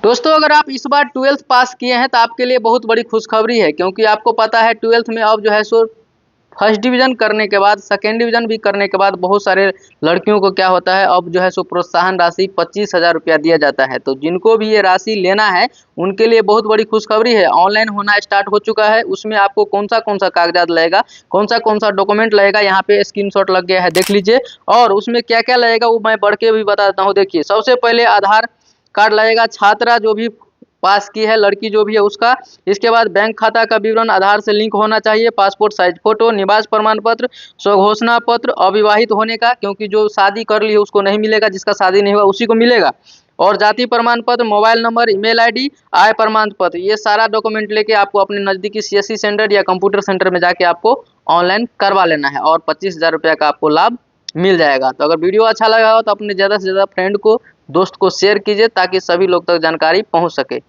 दोस्तों अगर आप इस बार 12th पास किए हैं तो आपके लिए बहुत बड़ी खुशखबरी है, क्योंकि आपको पता है 12th में अब जो है सो फर्स्ट डिवीज़न करने के बाद सेकंड डिवीज़न भी करने के बाद बहुत सारे लड़कियों को क्या होता है, अब जो है सो प्रोत्साहन राशि 25,000 रुपया दिया जाता है। तो जिनको भी ये राशि लेना है उनके लिए बहुत बड़ी खुशखबरी है। ऑनलाइन होना स्टार्ट हो चुका है। उसमें आपको कौन-सा कागज़ात लगेगा, कौन-सा डॉक्यूमेंट लगेगा, यहाँ पे स्क्रीनशॉट लग गया है, देख लीजिए। और उसमें क्या-क्या लगेगा वो मैं बढ़ के भी बता देता हूँ। देखिए, सबसे पहले आधार कार्ड लगेगा, छात्रा जो भी पास की है लड़की जो भी है उसका। इसके बाद बैंक खाता का विवरण आधार से लिंक होना चाहिए, पासपोर्ट साइज फ़ोटो, निवास प्रमाण पत्र, स्वघोषणा पत्र, अविवाहित होने का, क्योंकि जो शादी कर ली है उसको नहीं मिलेगा, जिसका शादी नहीं हुआ उसी को मिलेगा। और जाति प्रमाण पत्र, मोबाइल नंबर, ईमेल आईडी, आय प्रमाण पत्र, ये सारा डॉक्यूमेंट लेके आपको अपने नज़दीकी सीएससी सेंटर या कंप्यूटर सेंटर में जाके आपको ऑनलाइन करवा लेना है और 25,000 रुपये का आपको लाभ मिल जाएगा। तो अगर वीडियो अच्छा लगा हो तो अपने ज़्यादा से ज़्यादा फ्रेंड को, दोस्त को शेयर कीजिए ताकि सभी लोग तक जानकारी पहुँच सके।